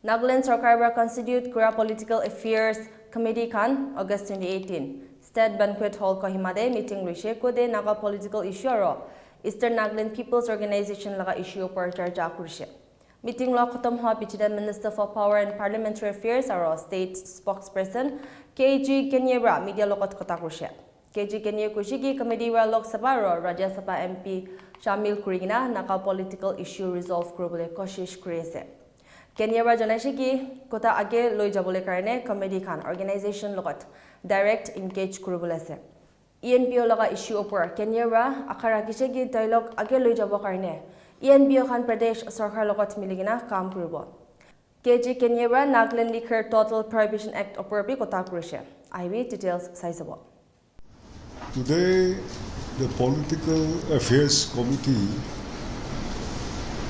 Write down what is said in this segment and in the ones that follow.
Nagaland Sarkar bra constitute Kura Political Affairs Committee Khan August 2018. State Banquet Hall Kohima de meeting rishe ko de Naga political issue aro Eastern Nagaland People's Organization laga issue par charja kurishe. Meeting law khatam hoa pichida Minister for Power and Parliamentary Affairs aro State Spokesperson KG Kenyebra media lokot kota kurishe. KG Kenya kushigi committee ra Lok Sabha aro Rajya Sabha MP Shamil kurigina Naga political issue resolve kurubole koshish kurese. Kenya ra janaishiki kota age loi jabole karne committee khan organization logot direct engage kurubole ase. Enpo laga issue opor Kenya ra akara kishegi dialogue age loi jabo karne Enpo khan Pradesh Sarkar logot miligina kam kurubo. KG Kenya ra Nagaland Liquor Total Prohibition Act opor bi kota kurishe. IB details saisabo. Today, the Political Affairs Committee,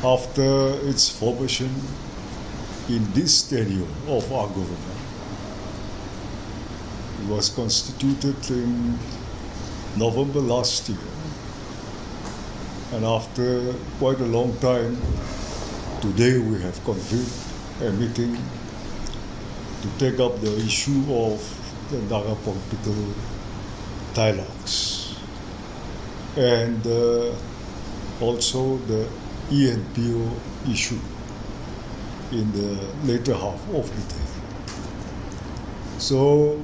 after its formation in this tenure of our government, was constituted in November last year. And after quite a long time, today we have convened a meeting to take up the issue of the Naga political dialogues and also the Enpo issue in the later half of the day. So,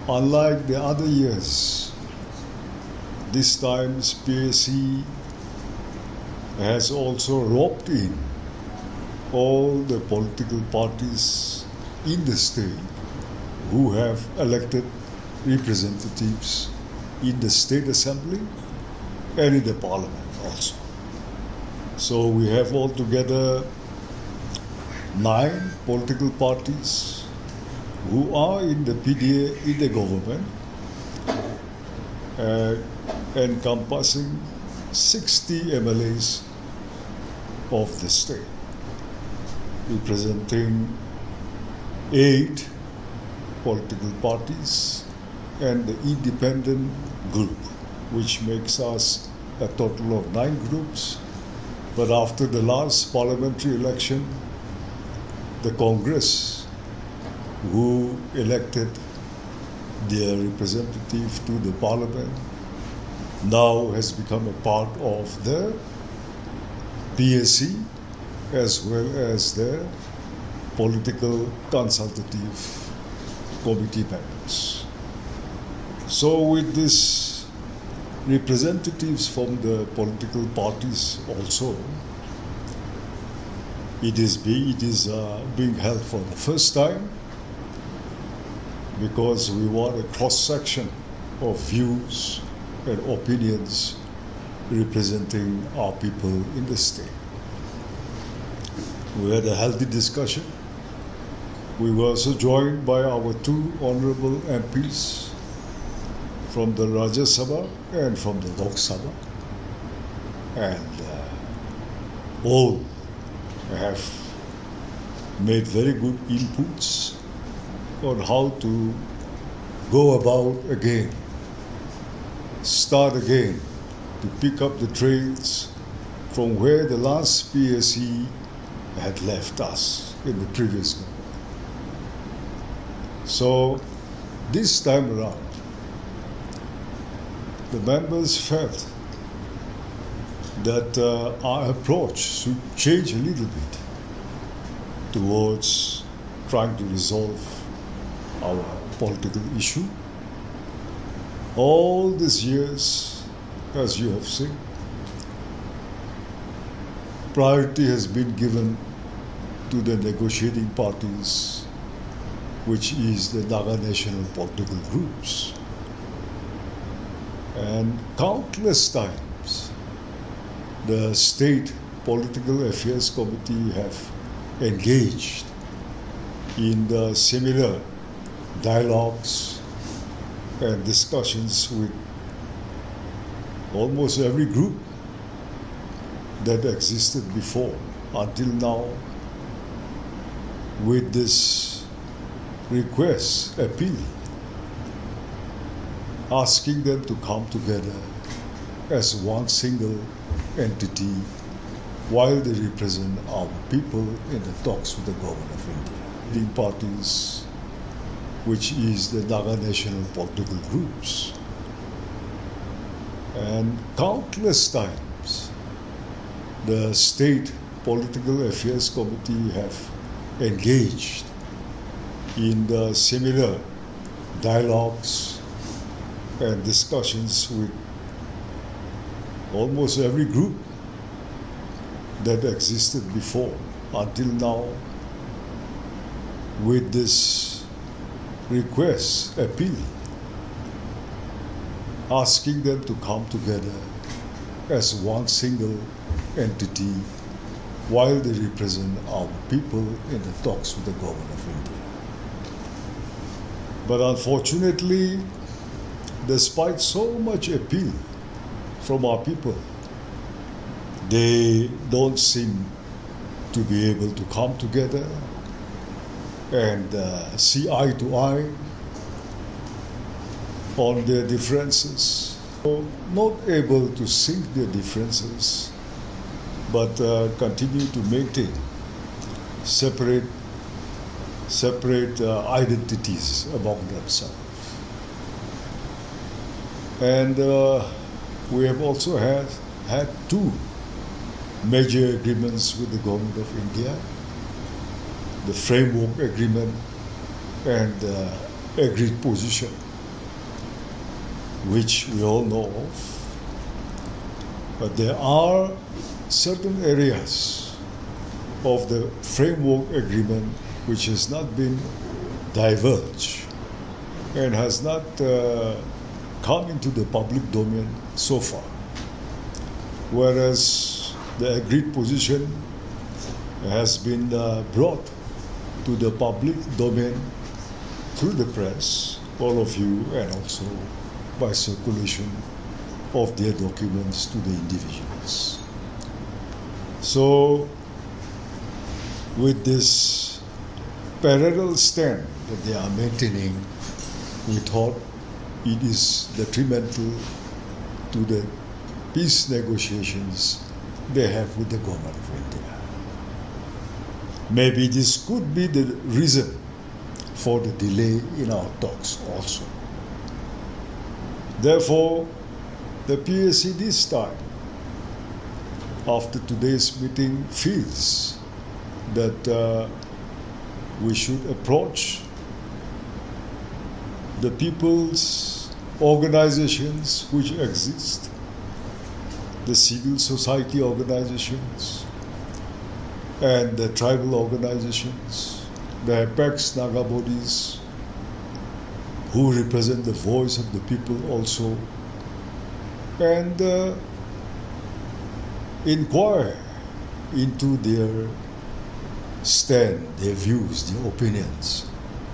unlike the other years, this time PAC has also roped in all the political parties in the state who have elected representatives in the State Assembly and in the Parliament also. So we have altogether 9 political parties who are in the PDA in the government, encompassing 60 MLAs of the state, representing 8 political parties and the independent group, which makes us a total of 9 groups. But after the last parliamentary election, the Congress, who elected their representative to the parliament, now has become a part of the PAC as well as the political consultative committee members. So with these representatives from the political parties also, it is being held for the first time because we want a cross-section of views and opinions representing our people in the state. We had a healthy discussion. We were also joined by our 2 honorable MPs from the Rajya Sabha and from the Lok Sabha, and all have made very good inputs on how to go about again, start again, to pick up the trails from where the last PAC had left us in the previous government. So this time around, the members felt that our approach should change a little bit towards trying to resolve our political issue. All these years, as you have seen, priority has been given to the negotiating parties, which is the Naga national political groups. And countless times, the State Political Affairs Committee have engaged in the similar dialogues and discussions with almost every group that existed before until now, with this request, appeal, asking them to come together as one single entity while they represent our people in the talks with the government of India. The parties, which is the Naga national political groups, and countless times the state political affairs committee have engaged in the similar dialogues and discussions with almost every group that existed before until now, with this request, appeal, asking them to come together as one single entity while they represent our people in the talks with the government of India. But unfortunately, despite so much appeal from our people, they don't seem to be able to come together and see eye to eye on their differences. So not able to sink their differences, but continue to maintain separate identities among themselves. And we have also had two major agreements with the government of India, the framework agreement and the agreed position, which we all know of. But there are certain areas of the framework agreement which has not been divulged and has not come into the public domain so far. Whereas the agreed position has been brought to the public domain through the press, all of you, and also by circulation of their documents to the individuals. So, with this parallel stand that they are maintaining, we thought it is detrimental to the peace negotiations they have with the government of India. Maybe this could be the reason for the delay in our talks also. Therefore, the PAC this time, after today's meeting, feels that we should approach the people's organizations which exist, the civil society organizations and the tribal organizations, the apex Naga bodies who represent the voice of the people also, and inquire into their stand, their views, their opinions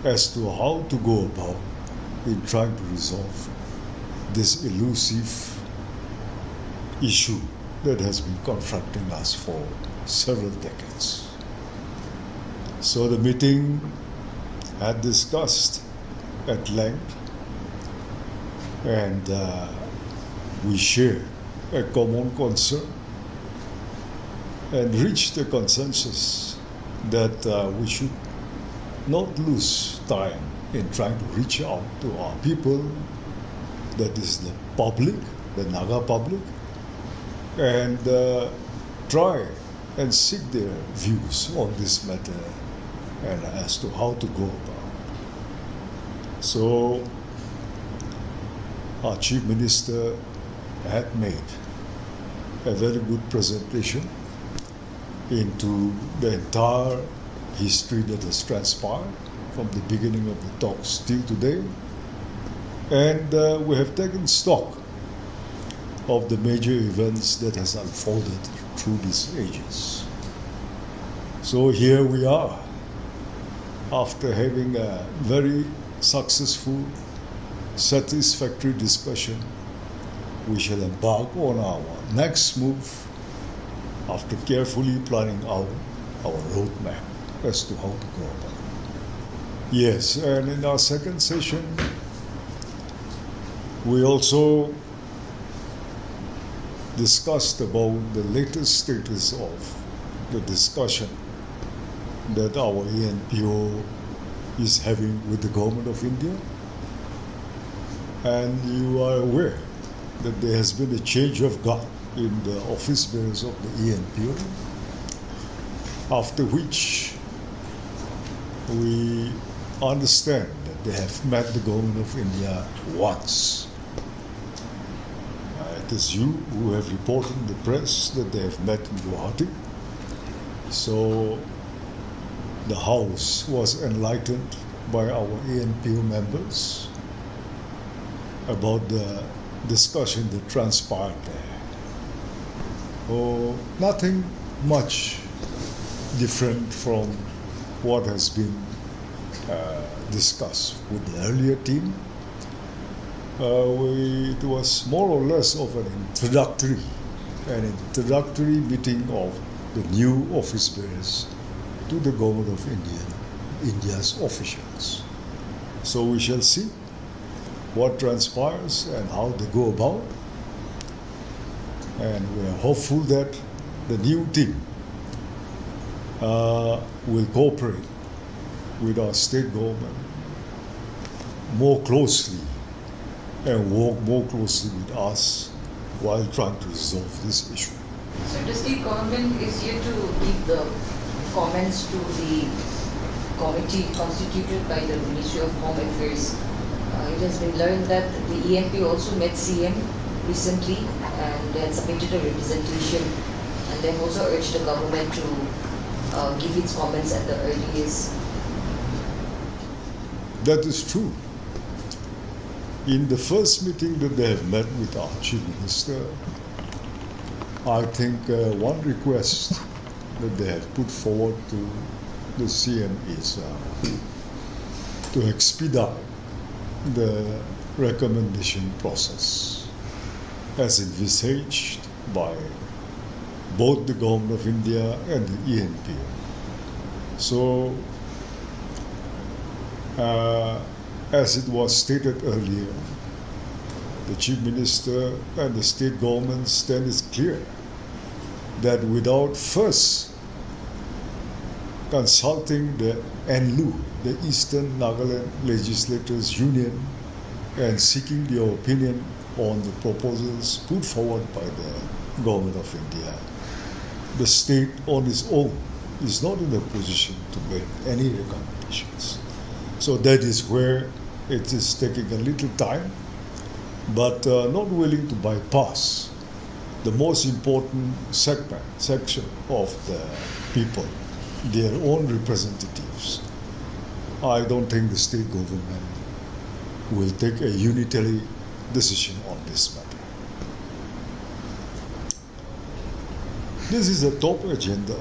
as to how to go about in trying to resolve this elusive issue that has been confronting us for several decades. So the meeting had discussed at length, and we share a common concern and reached a consensus that we should not lose time in trying to reach out to our people, that is the public, the Naga public, and try and seek their views on this matter and as to how to go about. So our Chief Minister had made a very good presentation into the entire history that has transpired from the beginning of the talks till today. And we have taken stock of the major events that has unfolded through these ages. So here we are, after having a very successful, satisfactory discussion. We shall embark on our next move after carefully planning out our roadmap as to how to go about it. Yes, and in our second session, we also discussed about the latest status of the discussion that our Enpo is having with the government of India. And you are aware that there has been a change of guard in the office bearers of the Enpo, after which we understand that they have met the government of India once. It is you who have reported in the press that they have met in Guwahati. So the House was enlightened by our Enpo members about the discussion that transpired there. Oh, nothing much different from what has been discussed with the earlier team. It was more or less of an introductory meeting of the new office bearers to the government of India's officials. So we shall see what transpires and how they go about. And we are hopeful that the new team will cooperate with our state government more closely and work more closely with us while trying to resolve this issue. So the state government is yet to give the comments to the committee constituted by the Ministry of Home Affairs. It has been learned that the Enpo also met CM recently and they had submitted a representation, and they have also urged the government to give its comments at the earliest. That is true. In the first meeting that they have met with our Chief Minister, I think one request that they have put forward to the CM is to expedite the recommendation process as envisaged by both the Government of India and the Enpo. So, as it was stated earlier, the Chief Minister and the state government stand is clear that without first consulting the Nltp, the Eastern Nagaland Legislators Union, and seeking their opinion on the proposals put forward by the Government of India, the state on its own is not in a position to make any recommendations. So that is where it is taking a little time, but not willing to bypass the most important section of the people, their own representatives. I don't think the state government will take a unitary decision on this matter. This is a top agenda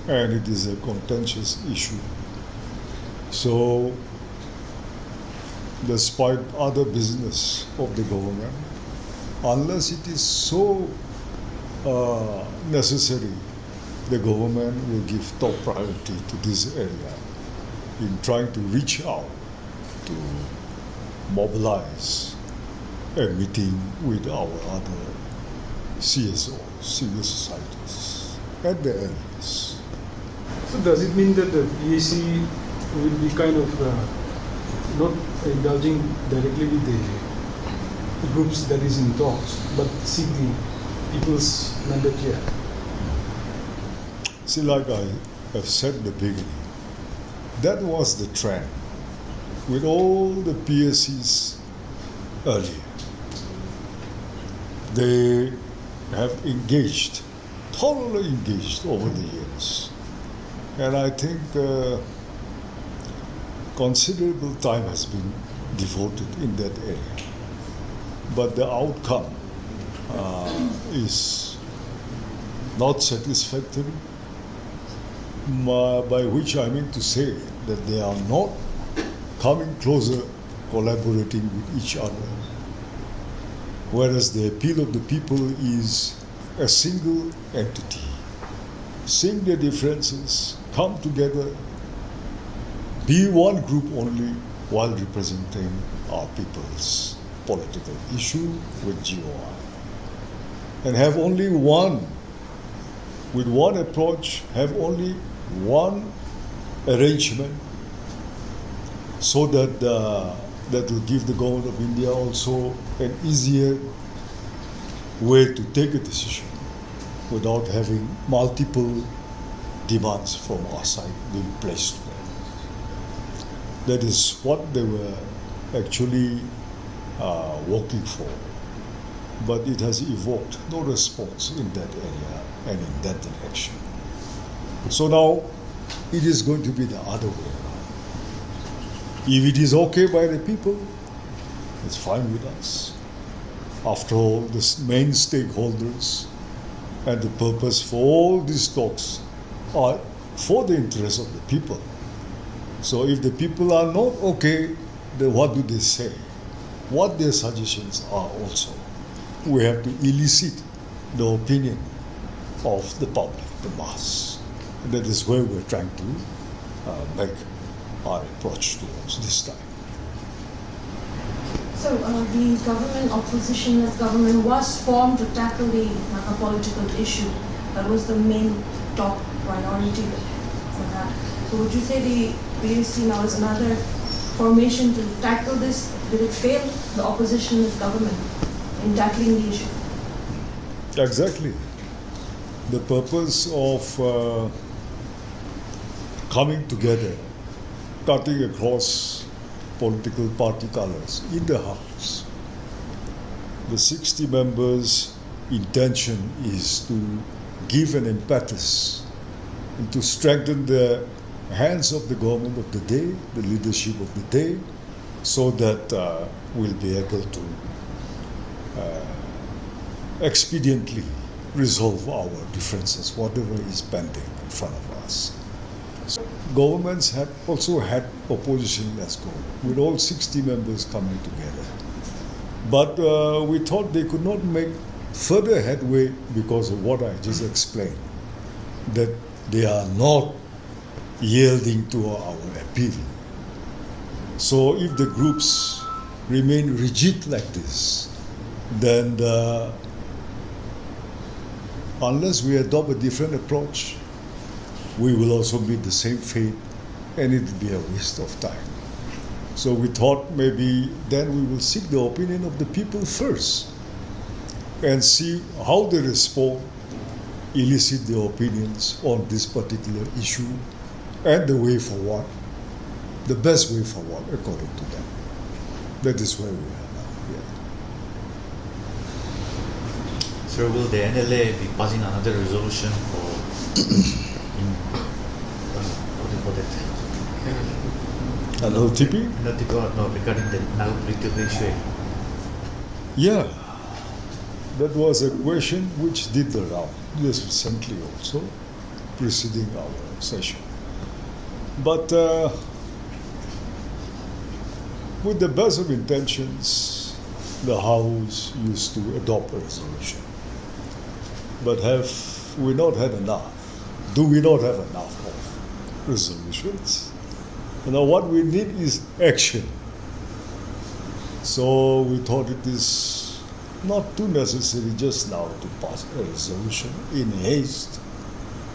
and it is a contentious issue. So, despite other business of the government, unless it is so necessary, the government will give top priority to this area in trying to reach out to mobilize a meeting with our other CSOs, civil societies, at the earliest. So does it mean that the PAC will be kind of not indulging directly with the groups that is in talks, but seek the people's mandate here? See, like I have said in the beginning, that was the trend with all the PSCs earlier. They have engaged, thoroughly engaged over the years. And I think considerable time has been devoted in that area. But the outcome is not satisfactory, by which I mean to say that they are not coming closer, collaborating with each other. Whereas the appeal of the people is a single entity. Sing their differences, come together, be one group only while representing our people's political issue with GOI. and have only one, with one approach, have only one arrangement, so that that will give the government of India also an easier way to take a decision without having multiple demands from our side being placed to them. That is what they were actually working for. But it has evoked no response in that area and in that direction. So now it is going to be the other way around. If it is okay by the people, it's fine with us. After all, the main stakeholders and the purpose for all these talks are for the interest of the people. So if the people are not okay, then what do they say? What their suggestions are also. We have to elicit the opinion of the public, the mass. And that is where we're trying to make our approach towards this time. So the government, oppositionless government, was formed to tackle the Naga political issue. That was the main top priority for that. So would you say the PAC now is another formation to tackle this? Did it fail, the oppositionless government, in tackling the issue? Exactly. The purpose of coming together, cutting across political party colors in the House. The 60 members' intention is to give an impetus and to strengthen the hands of the government of the day, the leadership of the day, so that we'll be able to expediently resolve our differences, whatever is pending in front of us. So governments have also had opposition as go, with all 60 members coming together. But we thought they could not make further headway because of what I just explained, that they are not yielding to our appeal. So if the groups remain rigid like this, then unless we adopt a different approach, we will also meet the same fate, and it will be a waste of time. So we thought maybe then we will seek the opinion of the people first and see how they respond, elicit their opinions on this particular issue and the way forward, the best way forward according to them. That is where we are now. Yeah. Sir, will the NLA be passing another resolution for what do you call it? Nltp? Nltp, no, regarding the Naga political issue. Yeah, that was a question which did the round just recently also, preceding our session. But with the best of intentions, the House used to adopt a resolution. But have we not had enough? Do we not have enough of resolutions? Now what we need is action. So we thought it is not too necessary just now to pass a resolution in haste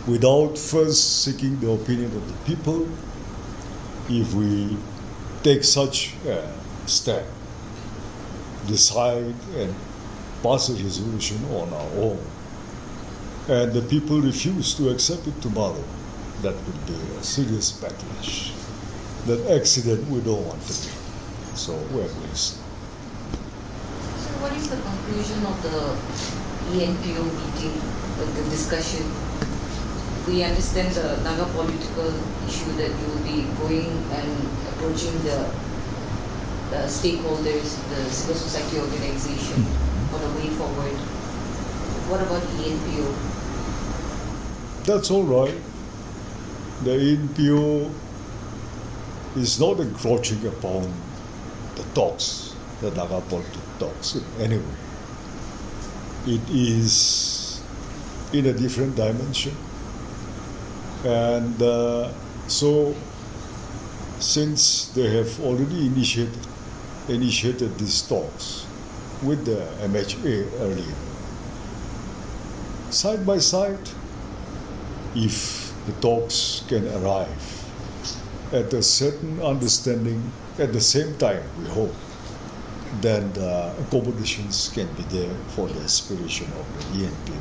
without first seeking the opinion of the people. If we take such a step, decide and pass a resolution on our own, and the people refuse to accept it tomorrow, that would be a serious backlash. That accident we don't want to be. So we're pleased. So what is the conclusion of the ENPO meeting, the discussion? We understand the Naga political issue that you will be going and approaching the stakeholders, the civil society organization for the way forward. What about ENPO? That's all right. The ENPO is not encroaching upon the talks, the Naga political talks in any way. It is in a different dimension. And so, since they have already initiated these talks with the MHA earlier, side by side, if the talks can arrive at a certain understanding at the same time, we hope, then the accommodations can be there for the aspiration of the ENPO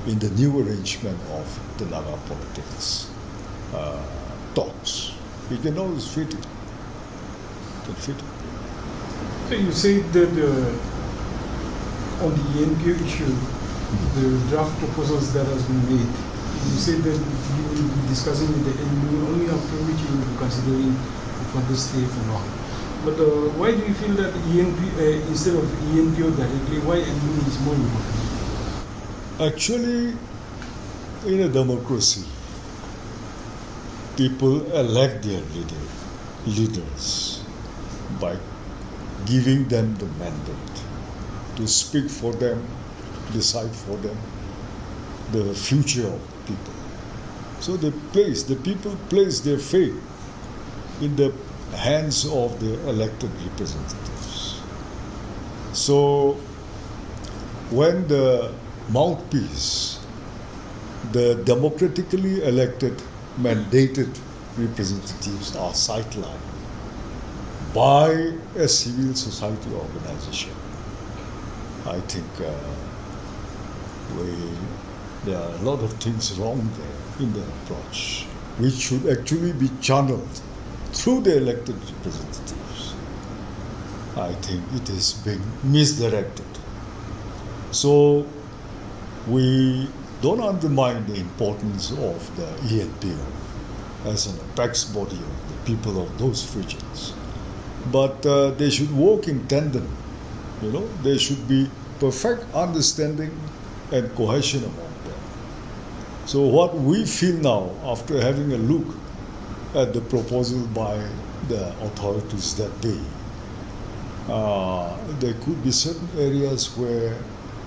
in the new arrangement of the Naga politics talks. We can always fit it. Can fit it. So you say that on the ENPO issue, the draft proposals that has been made, you say that you will be discussing with the NU only after which you will be considering further stay for long. But why do you feel that ENP, instead of ENPO directly, why NU is more important? Actually, in a democracy, people elect their leaders by giving them the mandate to speak for them, decide for them the future of people. So the people place their faith in the hands of the elected representatives. So when the mouthpiece, the democratically elected, mandated representatives are sidelined by a civil society organization, I think there are a lot of things wrong there in the approach, which should actually be channeled through the elected representatives. I think it is being misdirected. So we don't undermine the importance of the ENPO as an apex body of the people of those regions. But they should work in tandem. There should be perfect understanding and cohesion among them. So what we feel now, after having a look at the proposal by the authorities that day, there could be certain areas where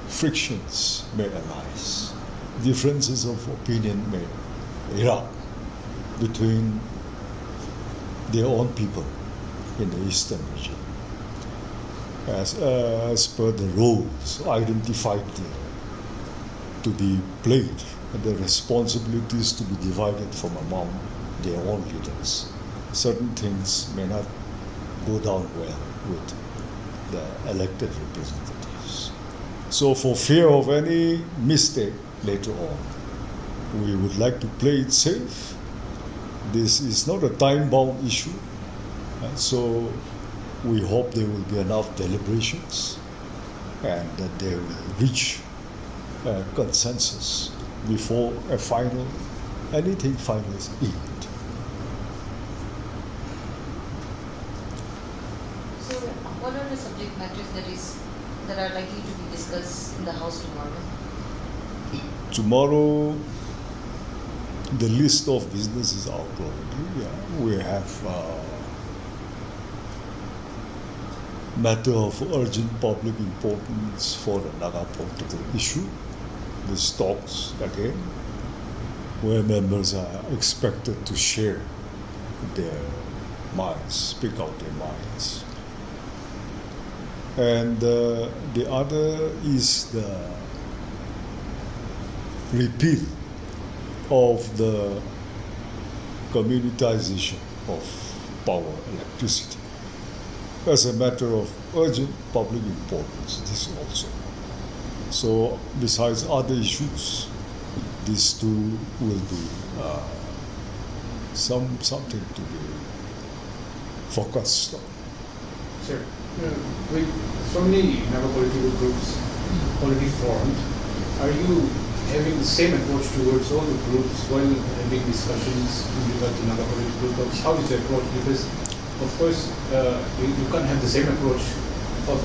frictions may arise, differences of opinion may erupt between their own people in the eastern region, as per the roles identified there to be played and the responsibilities to be divided from among their own leaders. Certain things may not go down well with the elected representatives. So for fear of any mistake later on, we would like to play it safe. This is not a time-bound issue, so we hope there will be enough deliberations and that they will reach a consensus before anything final is inked. So, what are the subject matters that are likely to be discussed in the House tomorrow? Tomorrow, the list of business is out already. Yeah. We have matter of urgent public importance for the Naga political issue. This talks again, where members are expected to share their minds, speak out their minds. And the other is the repeal of the communitization of power, electricity, as a matter of urgent public importance, this also. So besides other issues, these two will be something to be focused on. Sir, with so many Naga political groups already formed, are you having the same approach towards all the groups while having discussions in regard to Naga political groups? How is the approach? Because, of course, you can't have the same approach of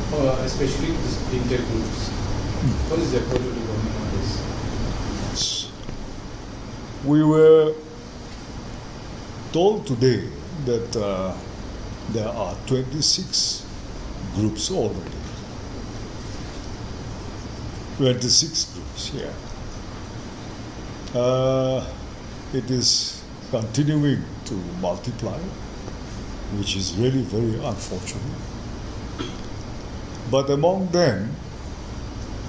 especially the inter-groups. What is the approach of the government on this? We were told today that there are 26 groups already. 26 groups, yeah. It is continuing to multiply, which is really very unfortunate. But among them,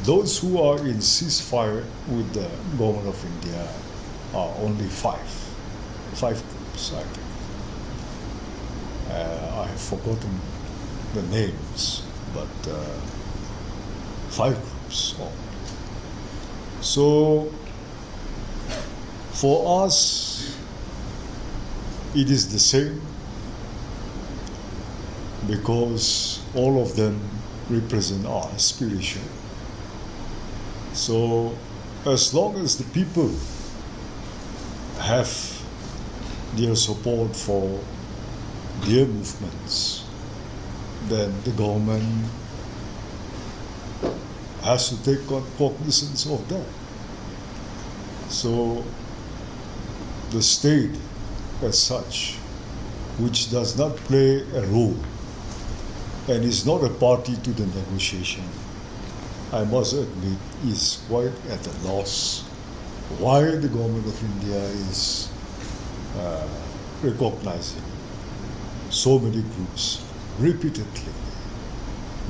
those who are in ceasefire with the government of India are only five groups, I think. I have forgotten the names, but 5 groups only. So for us, it is the same, because all of them represent our aspiration. So as long as the people have their support for their movements, then the government has to take cognizance of that. So the state as such, which does not play a role and is not a party to the negotiation, I must admit, is quite at a loss why the government of India is recognizing so many groups repeatedly,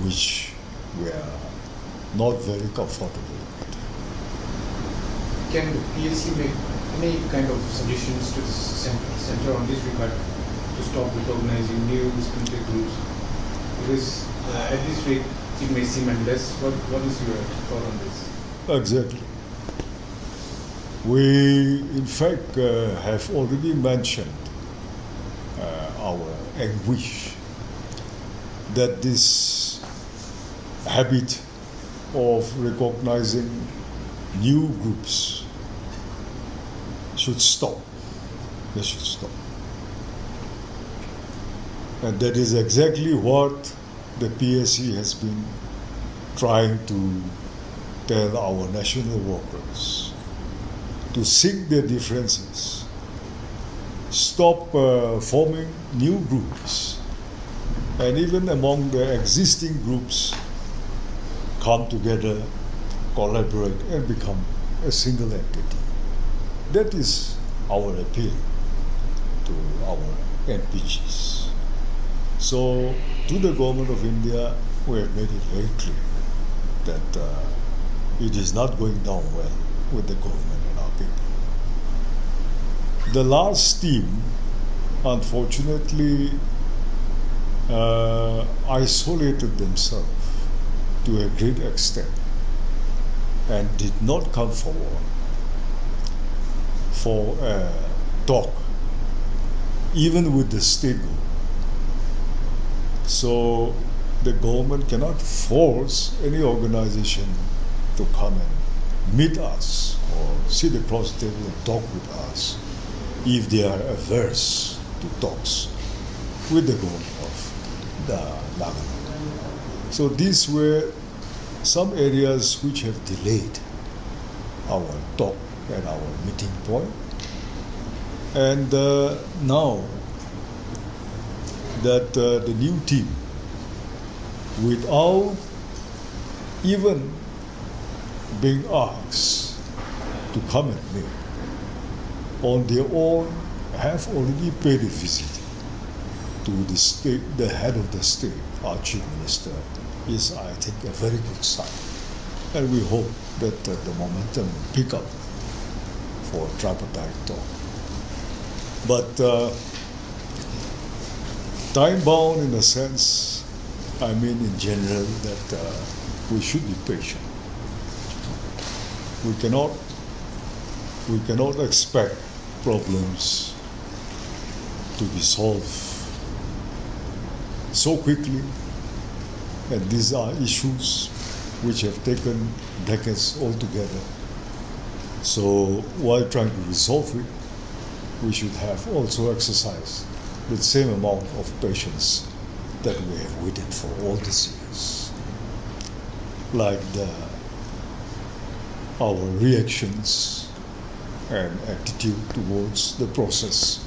which we are not very comfortable with. Can the PSC make any kind of suggestions to the center on this regard to stop recognizing new discriminated groups? Because at this rate, it may seem endless. What is your thought on this? Exactly. We, in fact, have already mentioned our anguish that this habit of recognizing new groups should stop. They should stop. And that is exactly what the PSC has been trying to tell our national workers, to sink their differences, stop forming new groups, and even among the existing groups, come together, collaborate, and become a single entity. That is our appeal to our NPGs. So, to the government of India, we have made it very clear that it is not going down well with the government and our people. The last team, unfortunately, isolated themselves to a great extent and did not come forward for a talk, even with the state government. So the government cannot force any organization to come and meet us or sit across the table and talk with us if they are averse to talks with the government of the Naga. So these were some areas which have delayed our talk and our meeting point. And now that the new team, without even being asked to come and meet, on their own have already paid a visit to the state, the head of the state, our chief minister, is, I think, a very good sign. And we hope that the momentum will pick up for tripartite talk. But time-bound in a sense, I mean in general, that we should be patient. We cannot expect problems to be solved so quickly, and these are issues which have taken decades altogether. So while trying to resolve it, we should have also exercised the same amount of patience that we have waited for all these years. Like our reactions and attitude towards the process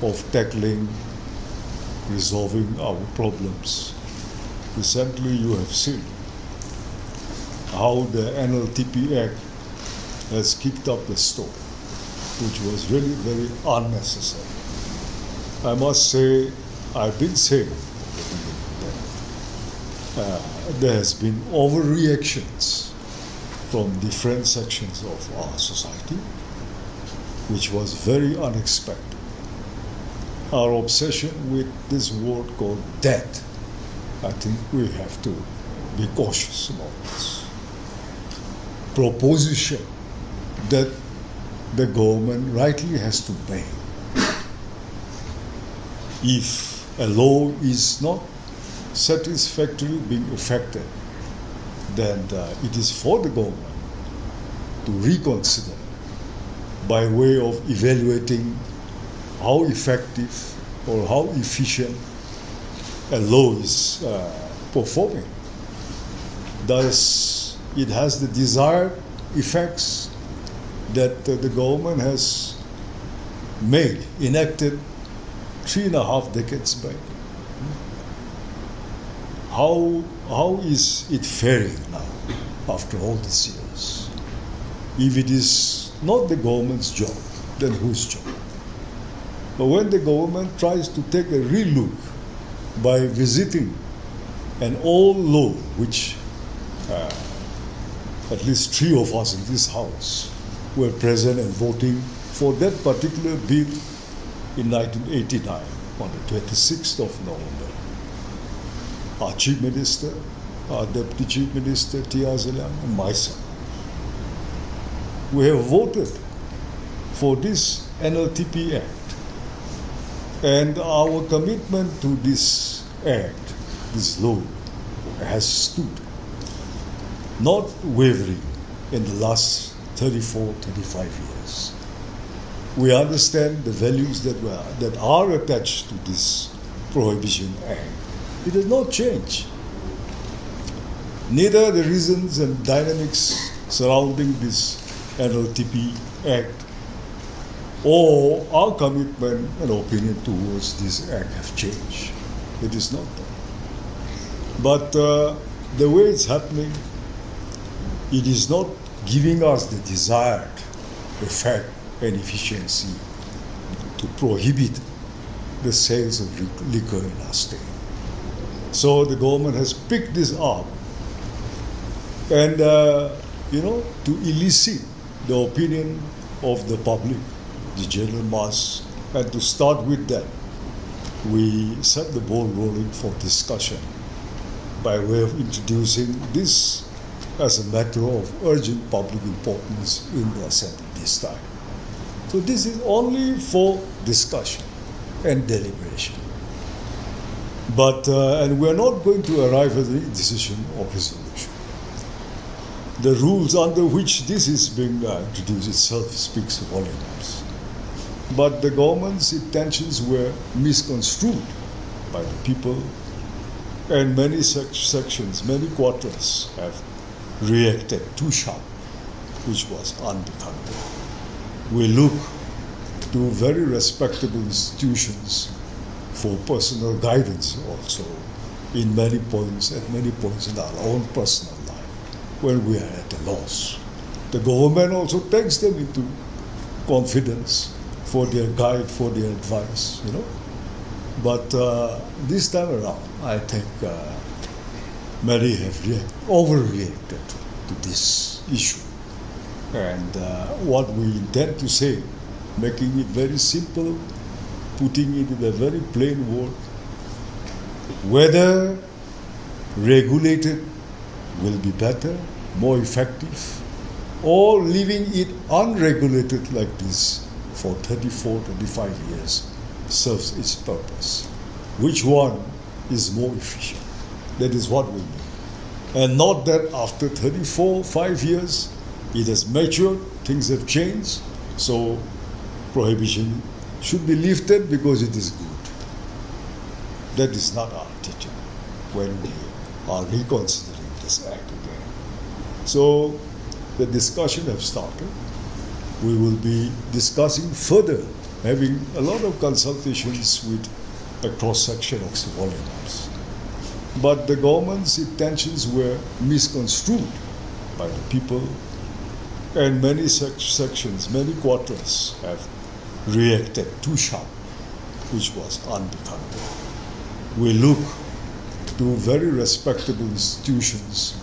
of tackling, resolving our problems. Recently, you have seen how the Nltp Act has kicked up the storm, which was really very unnecessary. I must say, I've been saying that there has been overreactions from different sections of our society, which was very unexpected. Our obsession with this word called death, I think we have to be cautious about this. Proposition that the government rightly has to make. If a law is not satisfactorily being effected, then it is for the government to reconsider by way of evaluating how effective or how efficient a law is performing. Thus, it has the desired effects that the government has enacted 3.5 decades back. How is it faring now after all these years? If it is not the government's job, then whose job? But when the government tries to take a real look by visiting an old law, which at least 3 of us in this house were present and voting for that particular bill in 1989 on the 26th of November. Our Chief Minister, our Deputy Chief Minister, T.R. Zilam, and myself. We have voted for this Nltp Act. And our commitment to this act, this law, has stood, not wavering in the last 34, 35 years. We understand the values that are attached to this Prohibition Act. It has not changed. Neither the reasons and dynamics surrounding this Nltp Act or our commitment and opinion towards this act have changed. It is not that. But the way it's happening, it is not giving us the desired effect and efficiency to prohibit the sales of liquor in our state. So the government has picked this up and, to elicit the opinion of the public, the general mass, and to start with that, we set the ball rolling for discussion by way of introducing this as a matter of urgent public importance in the Assembly this time. So this is only for discussion and deliberation. But, and we are not going to arrive at a decision or resolution. The rules under which this is being introduced itself speaks volumes. But the government's intentions were misconstrued by the people, and many sections, many quarters have reacted too sharp, which was unbecoming. We look to very respectable institutions for personal guidance also in many points, at many points in our own personal life when we are at a loss. The government also takes them into confidence for their guide, for their advice, But this time around, I think many have overreacted to this issue. And what we intend to say, making it very simple, putting it in a very plain word, whether regulated will be better, more effective, or leaving it unregulated like this for 34, 35 years serves its purpose. Which one is more efficient? That is what we need. And not that after 5 years, it has matured, things have changed, so prohibition should be lifted because it is good. That is not our attitude when we are reconsidering this act again. So the discussion has started. We will be discussing further, having a lot of consultations with a cross-section of volumes. But the government's intentions were misconstrued by the people, and many sections, many quarters have reacted too sharp, which was unbecoming. We look to very respectable institutions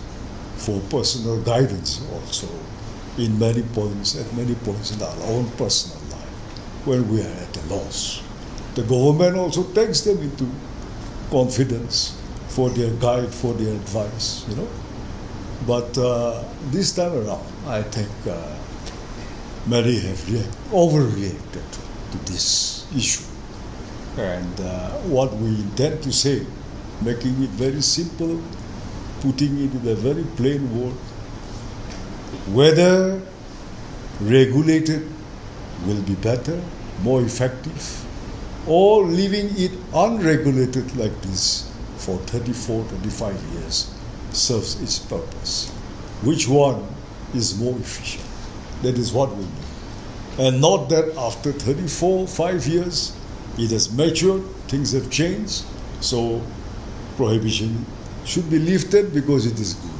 for personal guidance also in many points, at many points in our own personal life when we are at a loss. The government also takes them into confidence for their guide, for their advice, you know. But this time around, I think many have overreacted to this issue. And what we intend to say, making it very simple, putting it in a very plain word, whether regulated will be better, more effective, or leaving it unregulated like this for 34, 35 years serves its purpose. Which one is more efficient? That is what we need. And not that after 5 years, it has matured, things have changed, so prohibition should be lifted because it is good.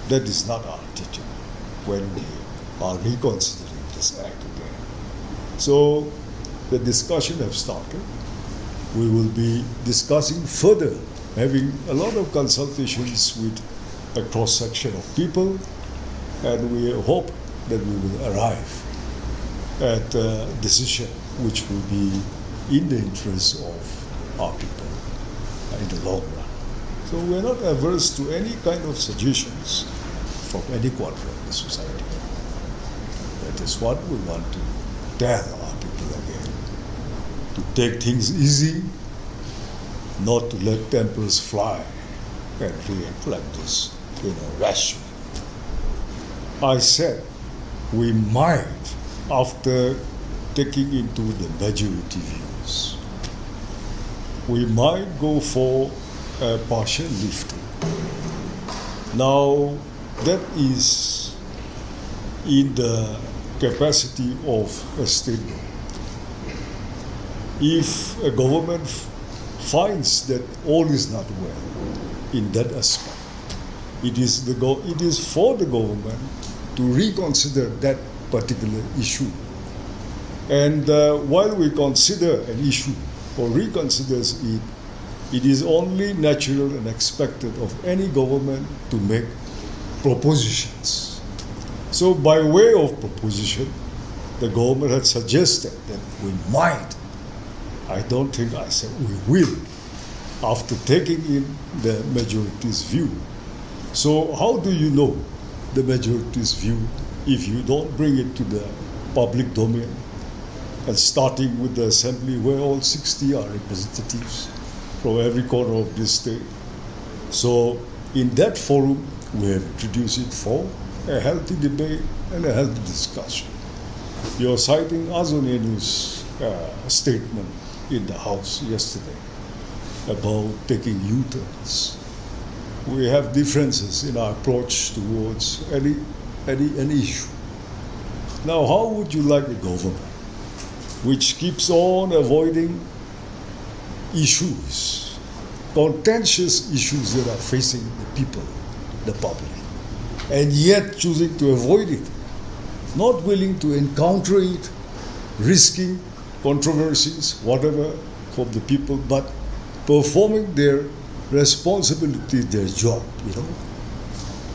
That is not our attitude when we are reconsidering this act again. So the discussion has started. We will be discussing further, having a lot of consultations with a cross-section of people, and we hope that we will arrive at a decision which will be in the interest of our people in the long run. So we are not averse to any kind of suggestions from any quarter of the society. That is what we want to tell our people again. To take things easy, not to let tempers fly and react like this, rashly. I said we might, after taking into the majority views, we might go for a partial lifting. Now, that is in the capacity of a state government. If a government finds that all is not well in that aspect, it is for the government to reconsider that particular issue. And while we consider an issue or reconsiders it, it is only natural and expected of any government to make propositions. So by way of proposition, the government had suggested that we might, I don't think I said we will, after taking in the majority's view. So how do you know the majority's view if you don't bring it to the public domain? And starting with the assembly where all 60 are representatives from every corner of this state. So in that forum, we have introduced it for a healthy debate and a healthy discussion. You're citing Azunenu's statement in the House yesterday about taking U-turns. We have differences in our approach towards any issue. Now, how would you like a government which keeps on avoiding issues, contentious issues that are facing the people, the public, and yet choosing to avoid it, not willing to encounter it, risking controversies, whatever, from the people, but performing their responsibility, their job,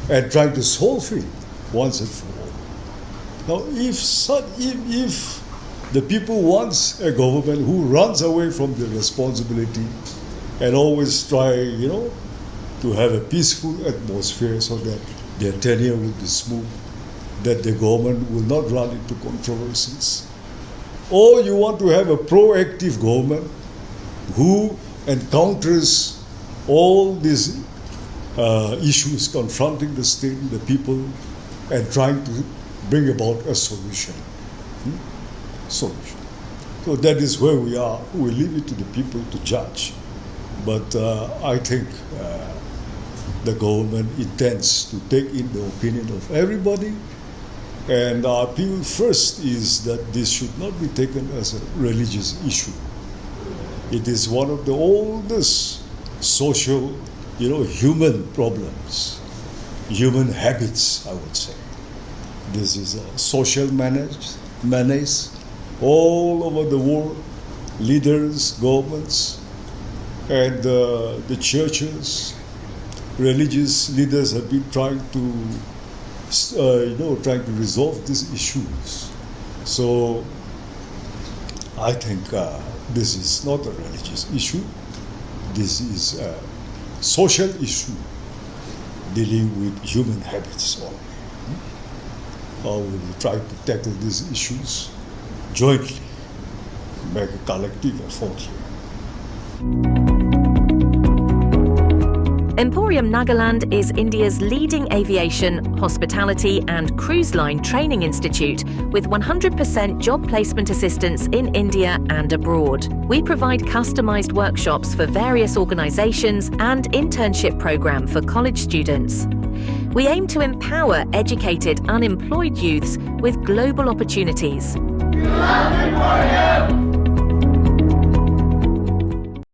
and trying to solve it once and for all. Now, if the people wants a government who runs away from the responsibility and always try, to have a peaceful atmosphere so that their tenure will be smooth, that the government will not run into controversies. Or you want to have a proactive government who encounters all these issues confronting the state and the people and trying to bring about a solution. So that is where we are. We leave it to the people to judge. But I think the government intends to take in the opinion of everybody. And our appeal first is that this should not be taken as a religious issue. It is one of the oldest social, human problems, human habits, I would say. This is a social menace all over the world, leaders, governments, and the churches religious leaders have been trying to, trying to resolve these issues. So I think this is not a religious issue. This is a social issue dealing with human habits only. We will try to tackle these issues jointly, make a collective effort here. Emporium Nagaland is India's leading aviation, hospitality and cruise line training institute with 100% job placement assistance in India and abroad. We provide customized workshops for various organizations and internship program for college students. We aim to empower educated, unemployed youths with global opportunities. We love Emporium!